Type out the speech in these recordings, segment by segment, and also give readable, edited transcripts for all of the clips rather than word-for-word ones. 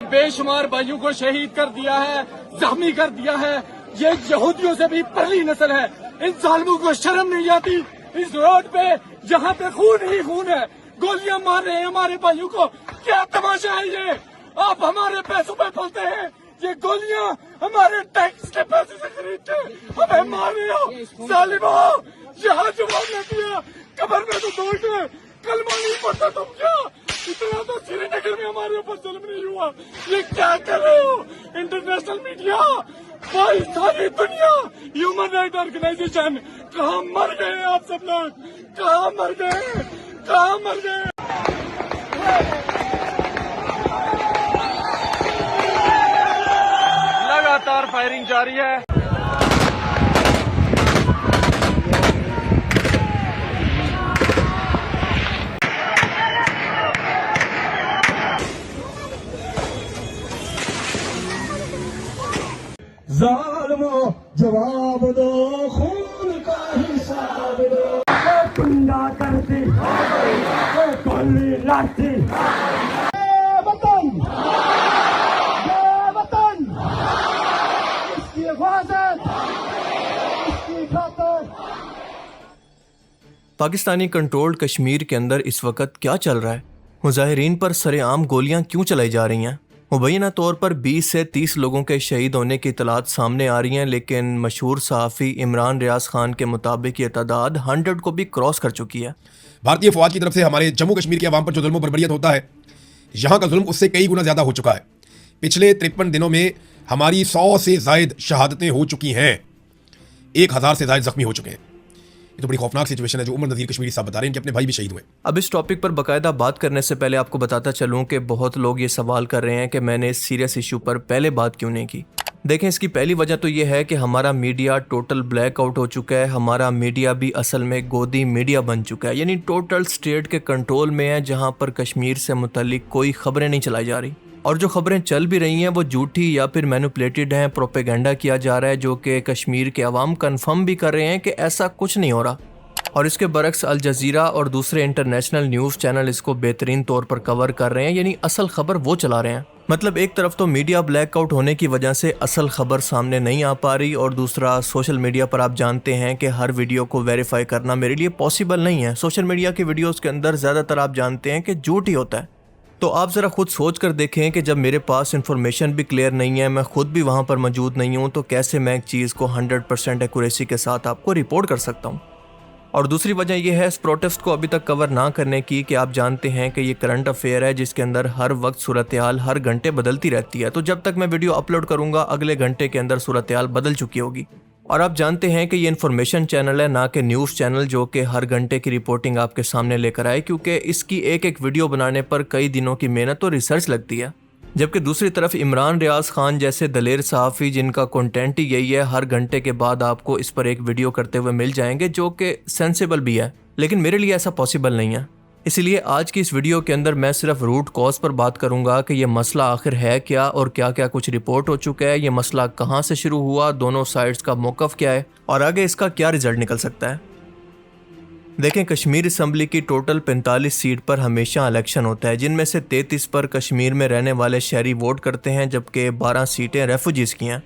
बेशुमार भाइयों को शहीद कर दिया है, जख्मी कर दिया है। ये यहूदियों से भी परली नस्ल है। इन जालिमों को शर्म नहीं आती। इस रोड पे जहाँ पे खून ही खून है, गोलियां मार रहे हैं हमारे भाइयों को। क्या तमाशा है ये? आप हमारे पैसों पे पलते हैं। ये गोलियां हमारे टैक्स के पैसे से खरीदते हमें मार रहे हो। जालिमो, यहाँ जवाब न दिया, कब्र में तो दौड़ गए। कलमा नहीं पड़ता तुम क्या? इतना तो श्रीनगर में हमारे ऊपर जुल्म नहीं हुआ। ये क्या कर रहे हो? इंटरनेशनल मीडिया, भाई सारी दुनिया, ह्यूमन राइट ऑर्गेनाइजेशन, कहाँ मर गए आप सब लोग? कहाँ मर गए? कहाँ मर गए? लगातार फायरिंग जारी है। जालिमो जवाब दो, खून का हिसाब दो। गुंडा करती गोली लाठी। वतन, वतन, इसकी हिफाजत, इसकी खातिर। पाकिस्तानी कंट्रोल्ड कश्मीर के अंदर इस वक्त क्या चल रहा है? मुजाहिरीन पर सरेआम गोलियां क्यों चलाई जा रही हैं? मुबैना तौर पर 20 से 30 लोगों के शहीद होने की इतलात सामने आ रही हैं, लेकिन मशहूर सहाफ़ी इमरान रियाज खान के मुताबिक ये तादाद 100 को भी क्रॉस कर चुकी है। भारतीय फौज की तरफ से हमारे जम्मू कश्मीर के अवाम पर जो जुल्म बर्बरियत होता है, यहाँ का जुल्म उससे कई गुना ज़्यादा हो चुका है। पिछले 53 दिनों में हमारी 100 से ज़ायद शहादतें हो चुकी हैं, 1000 से ज़ायद ज़ख्मी हो चुके हैं। ये तो बड़ी खौफनाक सिचुएशन है जो उमर नज़ीर कश्मीरी साहब बता रहे हैं कि अपने भाई भी शहीद हुए। अब इस टॉपिक पर बाकायदा बात करने से पहले आपको बताता चलूं कि बहुत लोग ये सवाल कर रहे हैं कि मैंने इस सीरियस इशू पर पहले बात क्यों नहीं की। देखें, इसकी पहली वजह तो ये है कि हमारा मीडिया टोटल ब्लैकआउट हो चुका है। हमारा मीडिया भी असल में गोदी मीडिया बन चुका है, यानी टोटल स्टेट के कंट्रोल में है, जहाँ पर कश्मीर से मुतल्लिक कोई खबरें नहीं चलाई जा रही। और जो खबरें चल भी रही हैं वो झूठी या फिर मैनिपुलेटेड हैं, प्रोपेगेंडा किया जा रहा है, जो कि कश्मीर के अवाम कन्फर्म भी कर रहे हैं कि ऐसा कुछ नहीं हो रहा। और इसके बरक्स अल जज़ीरा और दूसरे इंटरनेशनल न्यूज़ चैनल इसको बेहतरीन तौर पर कवर कर रहे हैं, यानी असल खबर वो चला रहे हैं। मतलब एक तरफ तो मीडिया ब्लैकआउट होने की वजह से असल खबर सामने नहीं आ पा रही, और दूसरा सोशल मीडिया पर आप जानते हैं कि हर वीडियो को वेरीफाई करना मेरे लिए पॉसिबल नहीं है। सोशल मीडिया की वीडियोज़ के अंदर ज़्यादातर आप जानते हैं कि झूठ ही होता है। तो आप ज़रा खुद सोच कर देखें कि जब मेरे पास इन्फॉर्मेशन भी क्लियर नहीं है, मैं खुद भी वहाँ पर मौजूद नहीं हूँ, तो कैसे मैं एक चीज़ को 100% एक्यूरेसी के साथ आपको रिपोर्ट कर सकता हूँ। और दूसरी वजह यह है इस प्रोटेस्ट को अभी तक कवर ना करने की कि आप जानते हैं कि ये करंट अफेयर है जिसके अंदर हर वक्त सूरत हाल हर घंटे बदलती रहती है। तो जब तक मैं वीडियो अपलोड करूँगा अगले घंटे के अंदर सूरत हाल बदल चुकी होगी। और आप जानते हैं कि ये इन्फॉर्मेशन चैनल है, ना कि न्यूज़ चैनल जो कि हर घंटे की रिपोर्टिंग आपके सामने लेकर आए, क्योंकि इसकी एक एक वीडियो बनाने पर कई दिनों की मेहनत और रिसर्च लगती है। जबकि दूसरी तरफ इमरान रियाज खान जैसे दलेर सहाफ़ी जिनका कंटेंट ही यही है, हर घंटे के बाद आपको इस पर एक वीडियो करते हुए मिल जाएंगे जो कि सेंसिबल भी है, लेकिन मेरे लिए ऐसा पॉसिबल नहीं है। इसलिए आज की इस वीडियो के अंदर मैं सिर्फ रूट कॉज पर बात करूंगा कि ये मसला आखिर है क्या और क्या क्या कुछ रिपोर्ट हो चुका है, ये मसला कहाँ से शुरू हुआ, दोनों साइड्स का मौक़िफ़ क्या है और आगे इसका क्या रिजल्ट निकल सकता है। देखें, कश्मीर असम्बली की टोटल 45 सीट पर हमेशा इलेक्शन होता है, जिनमें से 33 पर कश्मीर में रहने वाले शहरी वोट करते हैं, जबकि 12 सीटें रेफ्यूजीज़ की हैं।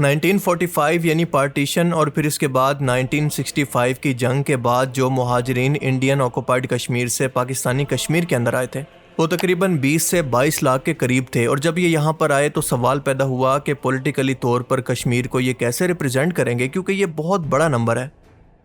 1945 यानी पार्टीशन और फिर इसके बाद 1965 की जंग के बाद जो मुहाजिरीन इंडियन ऑक्युपाइड कश्मीर से पाकिस्तानी कश्मीर के अंदर आए थे वो तकरीबन 20 से 22 लाख के करीब थे। और जब ये यहाँ पर आए तो सवाल पैदा हुआ कि पॉलिटिकली तौर पर कश्मीर को ये कैसे रिप्रेजेंट करेंगे, क्योंकि ये बहुत बड़ा नंबर है।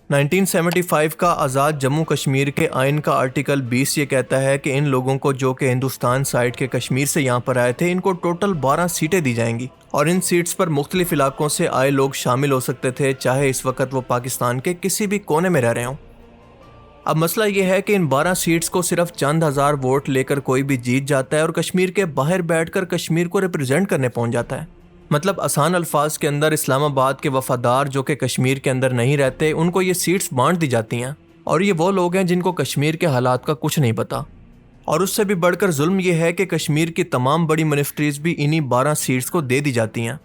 1975 का आज़ाद जम्मू कश्मीर के आइन का आर्टिकल 20 ये कहता है कि इन लोगों को जो कि हिंदुस्तान साइड के कश्मीर से यहाँ पर आए थे, इनको टोटल 12 सीटें दी जाएंगी और इन सीट्स पर मुख्तलिफ इलाकों से आए लोग शामिल हो सकते थे, चाहे इस वक्त वो पाकिस्तान के किसी भी कोने में रह रहे हों। अब मसला ये है कि इन 12 सीट्स को सिर्फ चंद हज़ार वोट लेकर कोई भी जीत जाता है और कश्मीर के बाहर बैठकर कश्मीर को रिप्रेजेंट करने पहुँच जाता है। मतलब आसान अल्फाज के अंदर इस्लामाबाद के वफादार जो कि कश्मीर के अंदर नहीं रहते, उनको ये सीट्स बांट दी जाती हैं और ये वो लोग हैं जिनको कश्मीर के हालात का कुछ नहीं पता। और उससे भी बढ़कर जुल्म ये है कि कश्मीर की तमाम बड़ी मिनिस्ट्रीज़ भी इन्हीं 12 सीट्स को दे दी जाती हैं।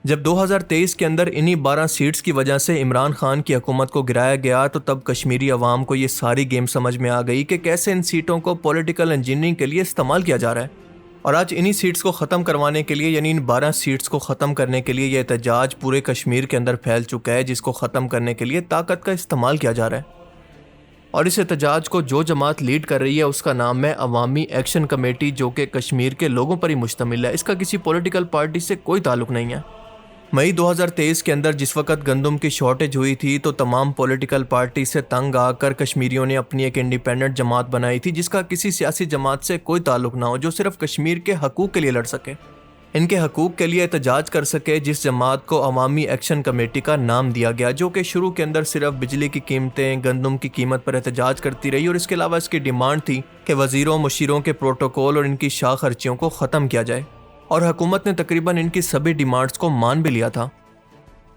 जब 2023 के अंदर इन्हीं 12 सीट्स की वजह से इमरान खान की हुकूमत को गिराया गया, तो तब कश्मीरी अवाम को ये सारी गेम समझ में आ गई कि कैसे इन सीटों को पॉलिटिकल इंजीनियरिंग के लिए इस्तेमाल किया जा रहा है। और आज इन्हीं सीट्स को ख़त्म करवाने के लिए, यानी इन 12 सीट्स को ख़त्म करने के लिए ये एहतजाज पूरे कश्मीर के अंदर फैल चुका है, जिसको ख़त्म करने के लिए ताकत का इस्तेमाल किया जा रहा है। और इस एहतजाज को जो जमात लीड कर रही है उसका नाम है अवामी एक्शन कमेटी, जो कि कश्मीर के लोगों पर ही मुश्तमिल है। इसका किसी पॉलिटिकल पार्टी से कोई ताल्लुक नहीं है। मई 2023 के अंदर जिस वक्त गंदम की शॉर्टेज हुई थी तो तमाम पॉलिटिकल पार्टी से तंग आकर कश्मीरियों ने अपनी एक इंडिपेंडेंट जमात बनाई थी, जिसका किसी सियासी जमात से कोई ताल्लुक ना हो, जो सिर्फ कश्मीर के हकूक़ के लिए लड़ सके, इनके हकूक़ के लिए एहतजाज कर सके। जिस जमात को अवामी एक्शन कमेटी का नाम दिया गया, जो कि शुरू के अंदर सिर्फ बिजली की कीमतें, गंदम की कीमत पर एहतजाज करती रही और इसके अलावा इसकी डिमांड थी कि वज़ीरों मुशीरों के प्रोटोकॉल और इनकी शाह खर्चियों को ख़त्म किया जाए, और हुकूमत ने तकरीबन इनकी सभी डिमांड्स को मान भी लिया था।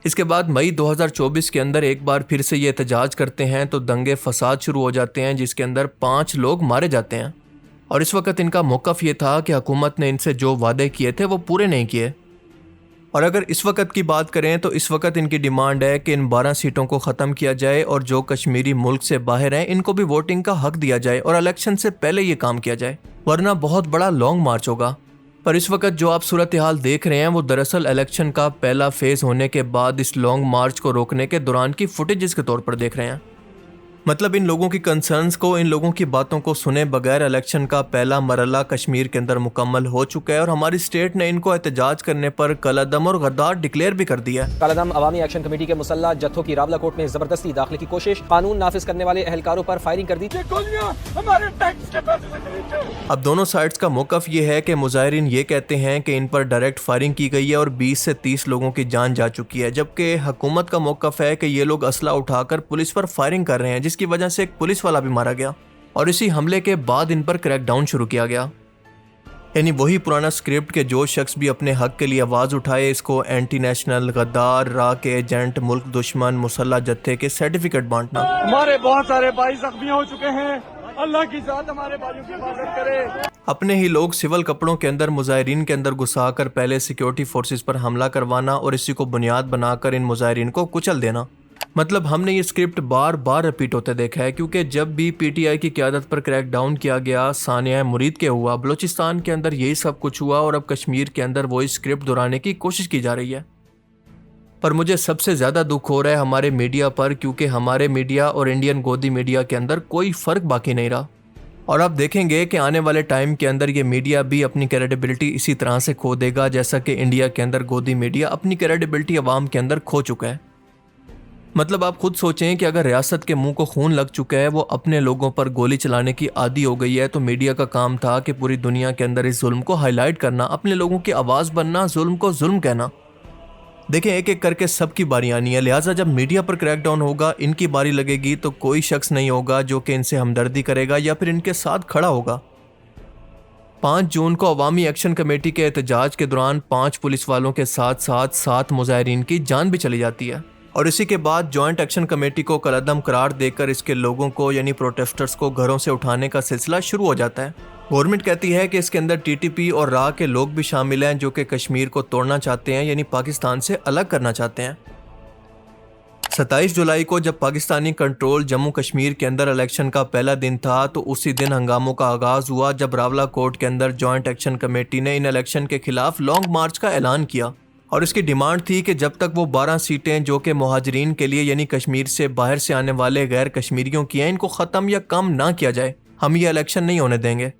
इसके बाद मई 2024 के अंदर एक बार फिर से ये एहतजाज करते हैं तो दंगे फसाद शुरू हो जाते हैं, जिसके अंदर 5 लोग मारे जाते हैं। और इस वक्त इनका मौक़िफ़ ये था कि हुकूमत ने इनसे जो वादे किए थे वो पूरे नहीं किए। और अगर इस वक्त की बात करें तो इस वक्त इनकी डिमांड है कि इन 12 सीटों को ख़त्म किया जाए और जो कश्मीरी मुल्क से बाहर हैं इनको भी वोटिंग का हक दिया जाए और इलेक्शन से पहले ये काम किया जाए, वरना बहुत बड़ा लॉन्ग मार्च होगा। पर इस वक्त जो आप सूरत हाल देख रहे हैं वो दरअसल इलेक्शन का पहला फेज़ होने के बाद इस लॉन्ग मार्च को रोकने के दौरान की फुटेजेस के तौर पर देख रहे हैं। मतलब इन लोगों की कंसर्न्स को, इन लोगों की बातों को सुने बगैर इलेक्शन का पहला मरहला कश्मीर के अंदर मुकम्मल हो चुका है और हमारी स्टेट ने इनको एहतजाज करने पर कलअदम और गद्दार डिक्लेयर भी कर दिया है। कलअदम अवामी एक्शन कमेटी के मुसल्लह जत्थों की रावला कोट में जबरदस्ती दाखिले की कोशिश, कानून नाफिज करने वाले एहलकारों पर फायरिंग कर दी। अब दोनों साइड्स का मौक़िफ़ ये है कि मुजाहिरीन ये कहते हैं कि इन पर डायरेक्ट फायरिंग की गई है और 20 से 30 लोगों की जान जा चुकी है, जबकि हुकूमत का मौक़िफ़ है कि ये लोग असला उठाकर पुलिस पर फायरिंग कर रहे हैं, जिसकी वजह से एक पुलिस वाला भी मारा गया। और इसी हमले के बाद इन पर क्रैकडाउन शुरू किया गया। यानी वही पुराना स्क्रिप्ट के जो शख्स भी अपने हक के लिए आवाज़ उठाए, इसको एंटी नेशनल, गद्दार, रा के एजेंट, मुल्क दुश्मन, मुसल्ला जत्थे के सर्टिफिकेट बांटना। हमारे बहुत सारे भाई जख्मी हो चुके हैं, अल्लाह की जात हमारे भाइयों की हिफाजत करे। अपने ही लोग सिविल कपड़ों के अंदर मुजाहिरीन के अंदर घुसाकर पहले सिक्योरिटी फोर्सेस पर हमला करवाना और इसी को बुनियाद बनाकर इन मुजाहिरीन को कुचल देना। मतलब हमने ये स्क्रिप्ट बार बार रिपीट होते देखा है, क्योंकि जब भी पीटीआई की क़यादत पर क्रैकडाउन किया गया, सानिया मुरीद के हुआ, बलूचिस्तान के अंदर यही सब कुछ हुआ और अब कश्मीर के अंदर वही स्क्रिप्ट दोहराने की कोशिश की जा रही है। पर मुझे सबसे ज़्यादा दुख हो रहा है हमारे मीडिया पर, क्योंकि हमारे मीडिया और इंडियन गोदी मीडिया के अंदर कोई फ़र्क बाकी नहीं रहा। और आप देखेंगे कि आने वाले टाइम के अंदर ये मीडिया भी अपनी क्रेडिबिलिटी इसी तरह से खो देगा, जैसा कि इंडिया के अंदर गोदी मीडिया अपनी क्रेडिबिलिटी अवाम के अंदर खो चुका है। मतलब आप खुद सोचें कि अगर रियासत के मुंह को खून लग चुका है, वो अपने लोगों पर गोली चलाने की आदी हो गई है, तो मीडिया का काम था कि पूरी दुनिया के अंदर इस जुल्म को हाईलाइट करना, अपने लोगों की आवाज़ बनना, जुल्म को जुल्म कहना। देखें एक एक करके सबकी बारी आनी है, लिहाजा जब मीडिया पर क्रैकडाउन होगा, इनकी बारी लगेगी तो कोई शख्स नहीं होगा जो कि इनसे हमदर्दी करेगा या फिर इनके साथ खड़ा होगा। 5 जून को अवामी एक्शन कमेटी के एहतजाज के दौरान 5 पुलिस वालों के साथ साथ 7 मुजाहिरीन की जान भी चली जाती है। और इसी के बाद जॉइंट एक्शन कमेटी को कलअदम करार देकर इसके लोगों को, यानी प्रोटेस्टर्स को घरों से उठाने का सिलसिला शुरू हो जाता है। गवर्नमेंट कहती है कि इसके अंदर टीटीपी और रा के लोग भी शामिल हैं, जो कि कश्मीर को तोड़ना चाहते हैं, यानी पाकिस्तान से अलग करना चाहते हैं। 27 जुलाई को जब पाकिस्तानी कंट्रोल जम्मू कश्मीर के अंदर इलेक्शन का पहला दिन था, तो उसी दिन हंगामों का आगाज़ हुआ जब रावला कोर्ट के अंदर जॉइंट एक्शन कमेटी ने इन इलेक्शन के खिलाफ लॉन्ग मार्च का ऐलान किया। और इसकी डिमांड थी कि जब तक वो 12 सीटें जो कि मुहाजिरीन के लिए, यानी कश्मीर से बाहर से आने वाले गैर कश्मीरियों की हैं, इनको ख़त्म या कम ना किया जाए, हम ये इलेक्शन नहीं होने देंगे।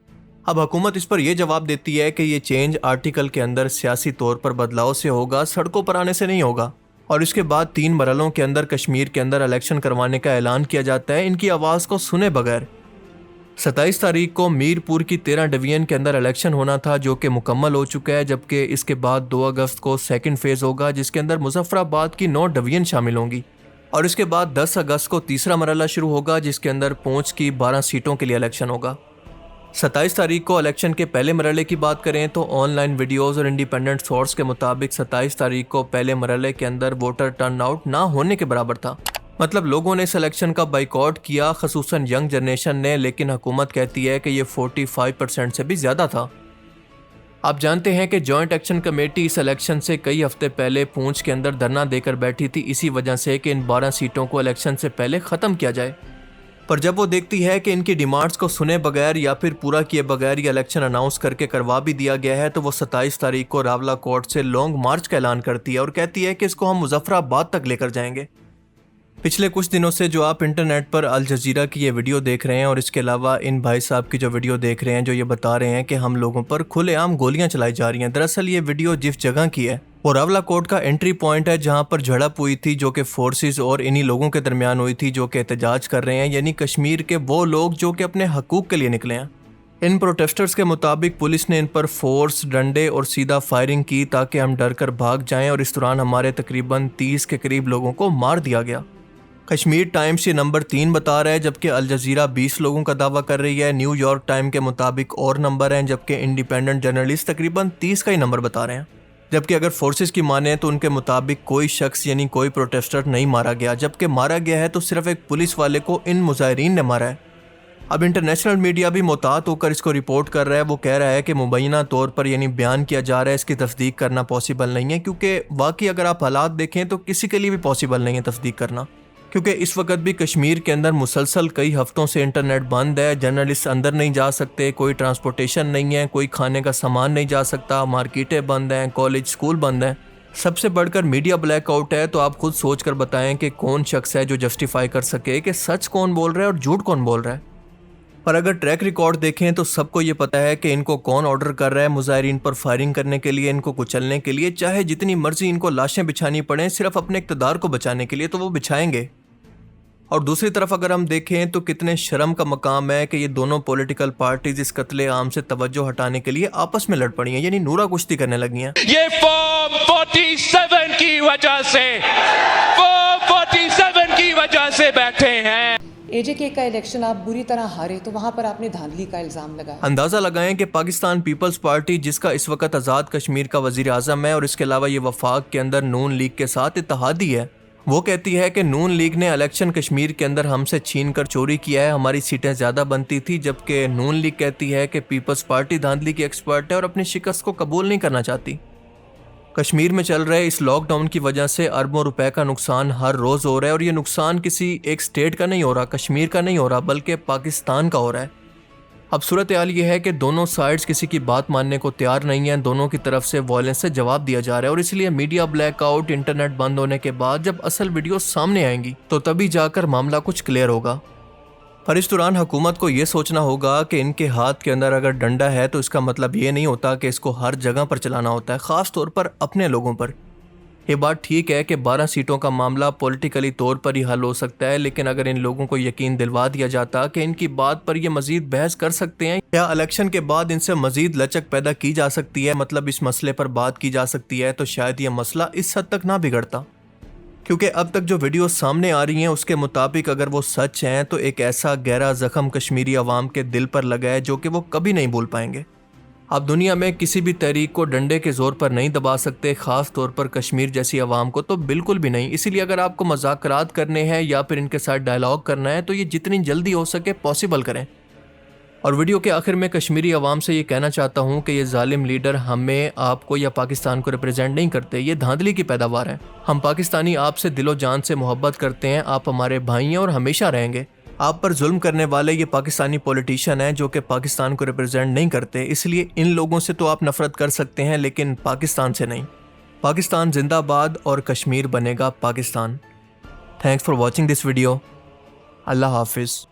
अब हुकूमत इस पर यह जवाब देती है कि ये चेंज आर्टिकल के अंदर सियासी तौर पर बदलाव से होगा, सड़कों पर आने से नहीं होगा। और इसके बाद 3 मरहलों के अंदर कश्मीर के अंदर इलेक्शन करवाने का ऐलान किया जाता है, इनकी आवाज़ को सुने बगैर। 27 तारीख को मीरपुर की 13 डिवीजन के अंदर इलेक्शन होना था, जो कि मुकम्मल हो चुका है, जबकि इसके बाद 2 अगस्त को सेकंड फेज़ होगा, जिसके अंदर मुजफ्फराबाद की 9 डिवीजन शामिल होंगी। और इसके बाद 10 अगस्त को तीसरा मरहला शुरू होगा, जिसके अंदर पूंछ की 12 सीटों के लिए इलेक्शन होगा। 27 तारीख को इलेक्शन के पहले मरहले की बात करें तो ऑनलाइन वीडियोज़ और इंडिपेंडेंट सोर्स के मुताबिक 27 तारीख को पहले मरहले के अंदर वोटर टर्न आउट ना होने के बराबर था। मतलब लोगों ने इस इलेक्शन का बाइकआउट किया, खसूसन यंग जनरेशन ने, लेकिन हुकूमत कहती है कि ये 45% से भी ज़्यादा था। आप जानते हैं कि जॉइंट एक्शन कमेटी इस इलेक्शन से कई हफ्ते पहले पूंछ के अंदर धरना देकर बैठी थी, इसी वजह से कि इन 12 सीटों को इलेक्शन से पहले ख़त्म किया जाए। पर जब वो देखती है कि इनकी डिमांड्स को सुने बगैर या फिर पूरा किए बगैर ये इलेक्शन अनाउंस करके करवा भी दिया गया है, तो वो 27 तारीख को रावला कोर्ट से लॉन्ग मार्च का ऐलान करती है और कहती है कि इसको हम मुजफ्फराबाद तक लेकर जाएंगे। पिछले कुछ दिनों से जो आप इंटरनेट पर अल जजीरा की ये वीडियो देख रहे हैं और इसके अलावा इन भाई साहब की जो वीडियो देख रहे हैं जो ये बता रहे हैं कि हम लोगों पर खुलेआम गोलियां चलाई जा रही हैं, दरअसल ये वीडियो जिस जगह की है वो रावला कोर्ट का एंट्री पॉइंट है जहां पर झड़प हुई थी जो कि फोर्सेस और इन्हीं लोगों के दरमियान हुई थी जो कि एहतजाज कर रहे हैं, यानी कश्मीर के वो लोग जो कि अपने हकूक के लिए निकले हैं। इन प्रोटेस्टर्स के मुताबिक पुलिस ने इन पर फोर्स, डंडे और सीधा फायरिंग की ताकि हम डर कर भाग जाएं और इस दौरान हमारे तकरीबन 30 के करीब लोगों को मार दिया गया। कश्मीर टाइम्स ये नंबर 3 बता रहा है जबकि अल जजीरा 20 लोगों का दावा कर रही है। न्यूयॉर्क टाइम के मुताबिक और नंबर हैं जबकि इंडिपेंडेंट जर्नलिस्ट तकरीबन 30 का ही नंबर बता रहे हैं। जबकि अगर फोर्सेस की माने तो उनके मुताबिक कोई शख्स यानी कोई प्रोटेस्टर नहीं मारा गया, जबकि मारा गया है तो सिर्फ एक पुलिस वाले को इन मुजाहिरीन ने मारा है। अब इंटरनेशनल मीडिया भी मोहतात होकर इसको रिपोर्ट कर रहा है। वो कह रहा है कि मुबैना तौर पर यानी बयान किया जा रहा है, इसकी तस्दीक करना पॉसिबल नहीं है क्योंकि वाकई अगर आप हालात देखें तो किसी के लिए भी पॉसिबल नहीं है तस्दीक करना, क्योंकि इस वक्त भी कश्मीर के अंदर मुसलसल कई हफ्तों से इंटरनेट बंद है, जर्नलिस्ट अंदर नहीं जा सकते, कोई ट्रांसपोर्टेशन नहीं है, कोई खाने का सामान नहीं जा सकता, मार्केटें बंद हैं, कॉलेज स्कूल बंद हैं। सबसे बढ़कर मीडिया ब्लैकआउट है। तो आप खुद सोच कर बताएं कि कौन शख्स है जो जस्टिफाई कर सके कि सच कौन बोल रहा है और झूठ कौन बोल रहा है। पर अगर ट्रैक रिकॉर्ड देखें तो सबको ये पता है कि इनको कौन ऑर्डर कर रहा है मुजाहिरीन पर फायरिंग करने के लिए, इनको कुचलने के लिए, चाहे जितनी मर्जी इनको लाशें बिछानी पड़ें सिर्फ अपने इक़्तिदार को बचाने के लिए तो वो बिछाएंगे। और दूसरी तरफ अगर हम देखें तो कितने शर्म का मकाम है कि ये दोनों पॉलिटिकल पार्टीज इस कत्ले आम से तवज्जो हटाने के लिए आपस में लड़ पड़ी हैं, यानी नूरा कुश्ती करने लगी हैं। ये फॉर्म 47 की वजह से, फॉर्म 47 की वजह से बैठे हैं। एजेके का इलेक्शन आप बुरी तरह हारे तो वहां पर आपने धांधली का इल्जाम लगाया। अंदाजा लगाएं कि पाकिस्तान पीपल्स पार्टी जिसका इस वक्त आज़ाद कश्मीर का वजीर आज़म है और इसके अलावा ये वफाक के अंदर नून लीग के साथ इत्तेहादी है, वो कहती है कि नून लीग ने इलेक्शन कश्मीर के अंदर हमसे छीन कर चोरी किया है, हमारी सीटें ज़्यादा बनती थी, जबकि नून लीग कहती है कि पीपल्स पार्टी धांधली की एक्सपर्ट है और अपनी शिकस्त को कबूल नहीं करना चाहती। कश्मीर में चल रहे इस लॉकडाउन की वजह से अरबों रुपए का नुकसान हर रोज़ हो रहा है और ये नुकसान किसी एक स्टेट का नहीं हो रहा, कश्मीर का नहीं हो रहा, बल्कि पाकिस्तान का हो रहा है। अब सूरत हाल ये है कि दोनों साइड्स किसी की बात मानने को तैयार नहीं है, दोनों की तरफ से वायलेंस से जवाब दिया जा रहा है और इसलिए मीडिया ब्लैकआउट, इंटरनेट बंद होने के बाद जब असल वीडियो सामने आएंगी तो तभी जाकर मामला कुछ क्लियर होगा। पर इस दौरान हुकूमत को ये सोचना होगा कि इनके हाथ के अंदर अगर डंडा है तो इसका मतलब ये नहीं होता कि इसको हर जगह पर चलाना होता है, ख़ास तौर पर अपने लोगों पर। ये बात ठीक है कि 12 सीटों का मामला पॉलिटिकली तौर पर ही हल हो सकता है, लेकिन अगर इन लोगों को यकीन दिलवा दिया जाता कि इनकी बात पर ये मजीद बहस कर सकते हैं या इलेक्शन के बाद इनसे मजीद लचक पैदा की जा सकती है, मतलब इस मसले पर बात की जा सकती है, तो शायद ये मसला इस हद तक ना बिगड़ता। क्योंकि अब तक जो वीडियो सामने आ रही हैं उसके मुताबिक अगर वो सच हैं तो एक ऐसा गहरा जख्म कश्मीरी अवाम के दिल पर लगा है जो कि वो कभी नहीं भूल पाएंगे। आप दुनिया में किसी भी तहरीक को डंडे के जोर पर नहीं दबा सकते, ख़ास तौर पर कश्मीर जैसी आवाम को तो बिल्कुल भी नहीं। इसीलिए अगर आपको मज़ाकरात करने हैं या फिर इनके साथ डायलॉग करना है तो ये जितनी जल्दी हो सके पॉसिबल करें। और वीडियो के आखिर में कश्मीरी आवाम से ये कहना चाहता हूँ कि ये जालिम लीडर हमें, आपको या पाकिस्तान को रिप्रेजेंट नहीं करते, ये धांधली की पैदावार है। हम पाकिस्तानी आपसे दिलो जान से मोहब्बत करते हैं, आप हमारे भाई हैं और हमेशा रहेंगे। आप पर जुल्म करने वाले ये पाकिस्तानी पॉलिटिशियन हैं जो कि पाकिस्तान को रिप्रेजेंट नहीं करते, इसलिए इन लोगों से तो आप नफरत कर सकते हैं लेकिन पाकिस्तान से नहीं। पाकिस्तान जिंदाबाद और कश्मीर बनेगा Pakistan. Thanks for watching this video. अल्लाह हाफिज़।